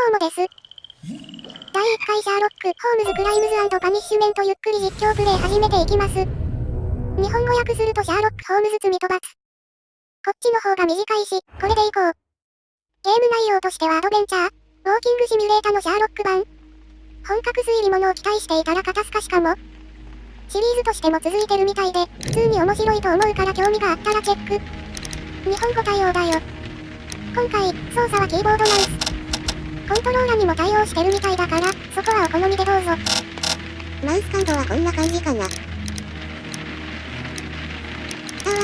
うもです。第1回シャーロック・ホームズ・クライムズ&パニッシュメントゆっくり実況プレイ始めていきます。日本語訳するとシャーロック・ホームズ罪と罰。こっちの方が短いし、これでいこう。ゲーム内容としてはアドベンチャー、ウォーキングシミュレータのシャーロック版。本格推理ものを期待していたら肩透かしかも。シリーズとしても続いてるみたいで、普通に面白いと思うから興味があったらチェック。日本語対応だよ。今回、操作はキーボードマウス。コントローラにも対応してるみたいだから、そこはお好みでどうぞ。マウス感度はこんな感じかな。下は、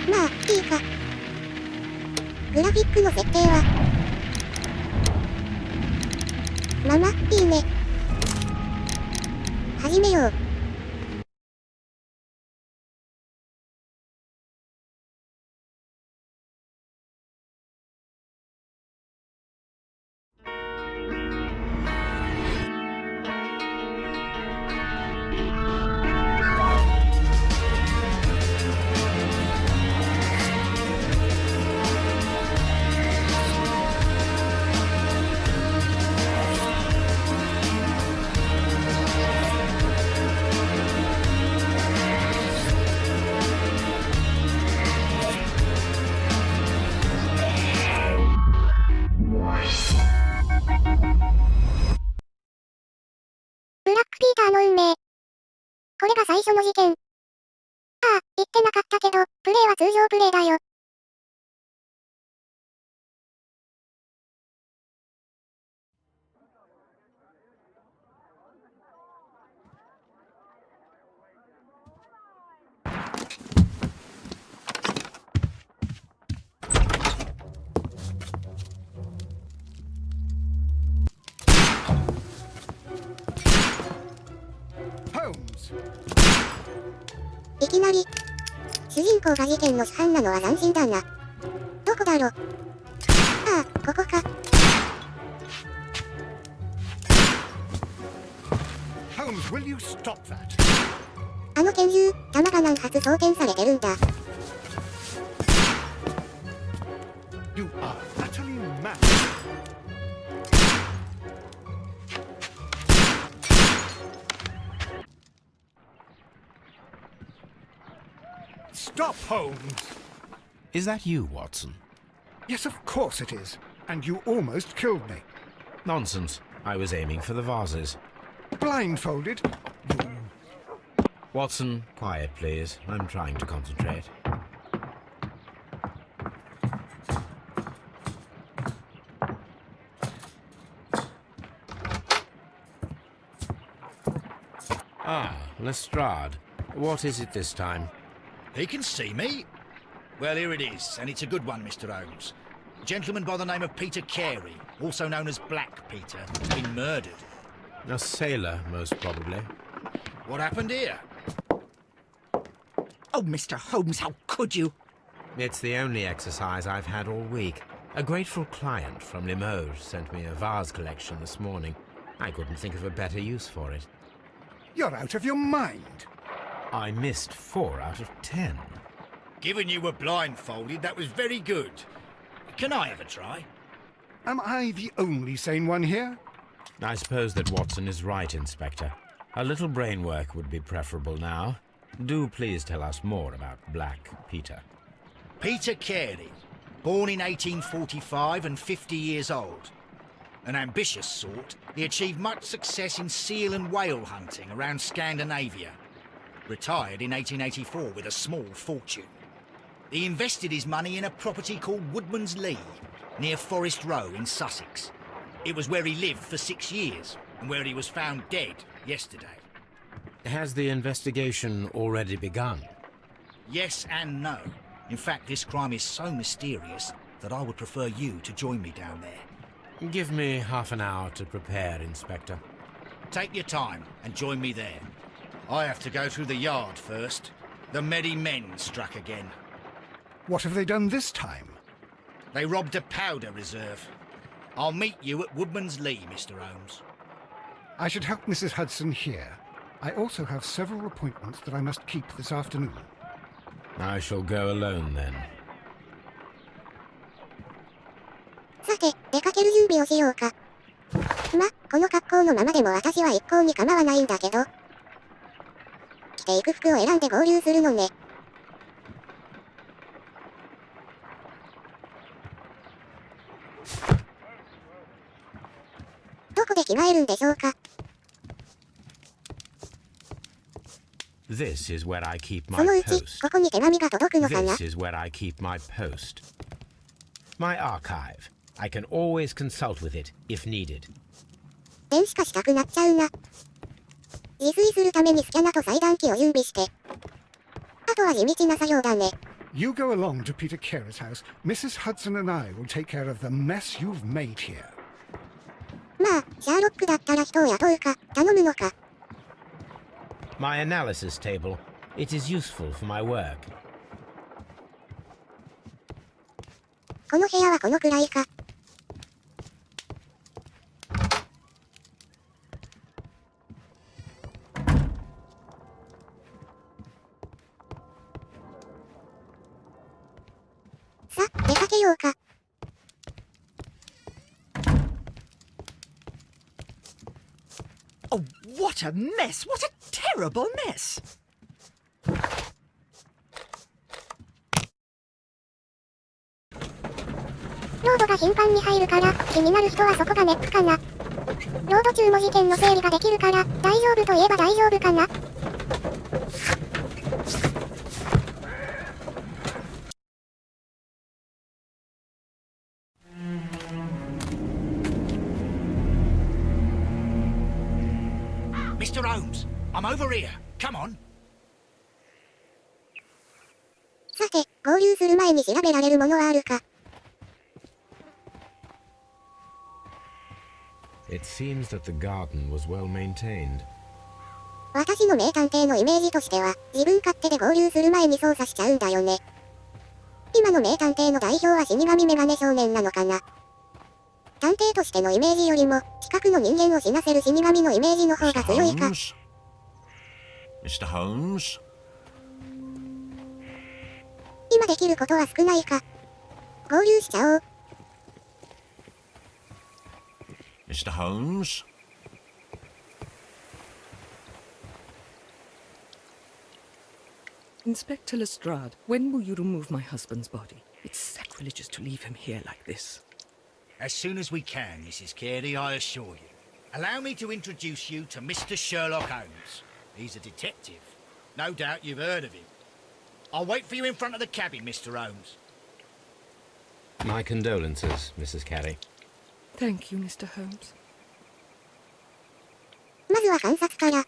まあ、いいか。グラフィックの設定は、まま、いいね。始めよう。ピーターの運命。これが最初の事件。ああ、言ってなかったけど、プレイは通常プレイだよ。いきなり、主人公が事件の主犯なのは斬新だな。どこだろ。ああ、ここか。Holmes, will you stop that? あの拳銃、弾が何発装填されてるんだ。You are utterly mad. Stop, Holmes! Is that you, Watson? Yes, of course it is. And you almost killed me. Nonsense. I was aiming for the vases. Blindfolded? Watson, quiet, please. I'm trying to concentrate. Ah, Lestrade. What is it this time? He can see me. Well, here it is, and it's a good one, Mr. Holmes. A gentleman by the name of Peter Carey, also known as Black Peter, has been murdered. A sailor, most probably. What happened here? Oh, Mr. Holmes, how could you? It's the only exercise I've had all week. A grateful client from Limoges sent me a vase collection this morning. I couldn't think of a better use for it. You're out of your mind. I missed 4 out of 10. Given you were blindfolded, that was very good. Can I have a try? Am I the only sane one here? I suppose that Watson is right, Inspector. A little brain work would be preferable now. Do please tell us more about Black Peter. Peter Carey, born in 1845 and 50 years old. An ambitious sort, he achieved much success in seal and whale hunting around Scandinavia. Retired in 1884 with a small fortune. He invested his money in a property called Woodman's Lee, near Forest Row in Sussex. It was where he lived for 6 years, and where he was found dead yesterday. Has the investigation already begun? Yes and no. In fact, this crime is so mysterious that I would prefer you to join me down there. Give me half an hour to prepare, Inspector. Take your time and join me there. I have to go through the yard first. The Medi men struck again. What have they done this time? They robbed a powder reserve. I'll meet you at Woodman's Lee, Mr. Holmes. I should help Mrs. Hudson here. I also have several appointments that I must keep this afternoon. I shall go alone then. さて、出かける準備をしようか。この格好のままでも私は一向に構わないんだけど。着ていく服を選んで合流するのね。どこで着替えるんでしょうか。 This is where I keep そ my のうち、 post. ここに手紙が届くのかな。 This is where I keep my post. My archive. I can always consult with it if needed. 電子化したくなっちゃうな。自炊するためにスキャナと裁断機を準備して。あとは地道な作業だね。 You go along to Peter Carer's house. Mrs. Hudson and I will take care of the mess you've made here. まあ、シャーロックだったら人を雇うか、頼むのか。 My analysis table. It is useful for my work. この部屋はこのくらいか。さ、出かけようか。Oh, what a mess! What a terrible mess! ロードが頻繁に入るから、気になる人はそこがネックかな。ロード中も事件の整理ができるから、大丈夫といえば大丈夫かな。Mr. Holmes, I'm over here. Come on. さて、合流する前に調べられるものはあるか。 It seems that the garden was well maintained. 私の名探偵のイメージとしては、自分勝手で合流する前に操作しちゃうんだよね。今の名探偵の代表は死神メガネ少年なのかな。探偵としてのイメージよりも、近くの人間を死なせる死神のイメージの方が強いか。 Mr. Holmes? 今できることは少ないか。合流しちゃおう。 Mr. Holmes? Inspector Lestrade, when will you remove my husband's body? It's sacrilegious to leave him here like this. As soon as we can, Mrs. Carey, I assure you. Allow me to introduce you to Mr. Sherlock Holmes. He's a detective. No doubt you've heard of him. I'll wait for you in front of the cabin, Mr. Holmes. My condolences, Mrs. Carey. Thank you, Mr. Holmes. まずは観察から。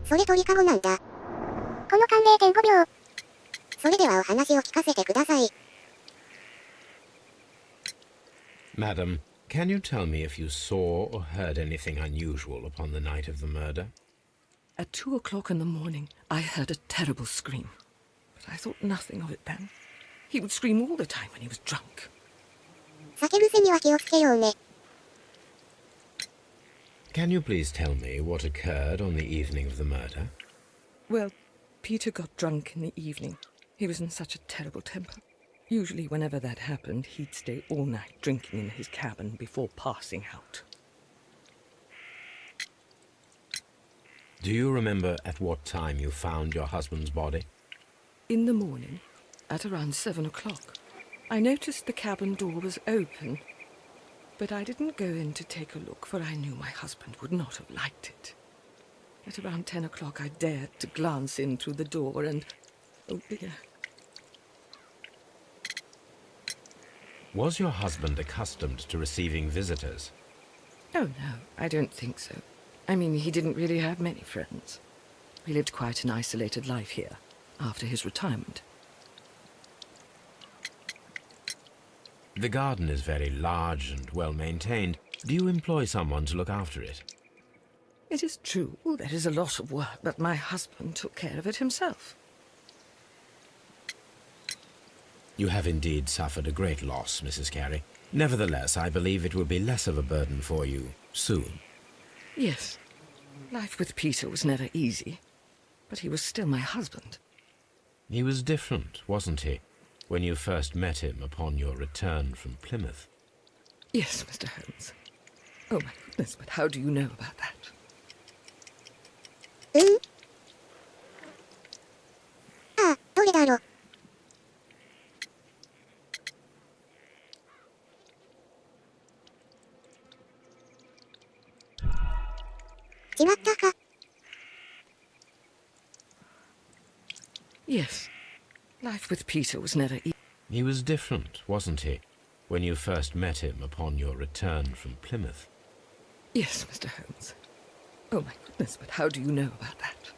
それ鳥かごなんだ。この間 0.5 秒。それではお話を聞かせてください。 Madam, can you tell me if you saw or heard anything unusual upon the night of the murder? At 2 o'clock in the morning, I heard a terrible scream. But I thought nothing of it then. He would scream all the time when he was drunk. 酒癖には気をつけようね。 Can you please tell me what occurred on the evening of the murder? Well, Peter got drunk in the evening. He was in such a terrible temper. Usually whenever that happened, he'd stay all night drinking in his cabin before passing out. Do you remember at what time you found your husband's body? In the morning, at around 7 o'clock, I noticed the cabin door was open. But I didn't go in to take a look, for I knew my husband would not have liked it. At around 10 o'clock, I dared to glance in through the door and... oh dear. Was your husband accustomed to receiving visitors? Oh no, I don't think so. I mean, he didn't really have many friends. He lived quite an isolated life here, after his retirement. The garden is very large and well maintained. Do you employ someone to look after it? It is true, there is a lot of work, but my husband took care of it himself. You have indeed suffered a great loss, Mrs. Carey. Nevertheless, I believe it will be less of a burden for you soon. Yes, life with Peter was never easy, but he was still my husband. He was different, wasn't he, when you first met him upon your return from Plymouth? Yes, Mr. Holmes. Oh my goodness, but how do you know about that? ああ、どれだろう。しまったか。Yes, life with Peter was never easy. He was different, wasn't he, when you first met him upon your return from Plymouth? Yes, Mr. Holmes. Oh my goodness, but how do you know about that?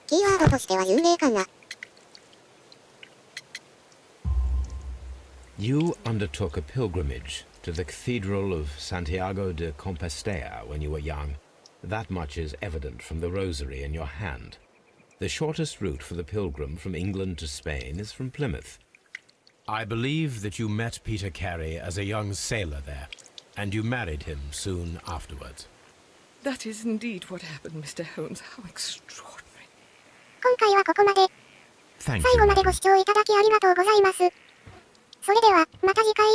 キーワードとしては有名かな。You undertook a pilgrimage to the Cathedral of Santiago de Compostela when you were young. That much is evident from the rosary in your hand. The shortest route for the pilgrim from England to Spain is from Plymouth. I believe that you met Peter Carey as a young sailor there, and you married him soon afterwards. That is indeed what happened, Mr. Holmes. How extraordinary. 今回はここまで。 Thank 最 you. 後までご視聴いただきありがとうございます。それでは、また次回。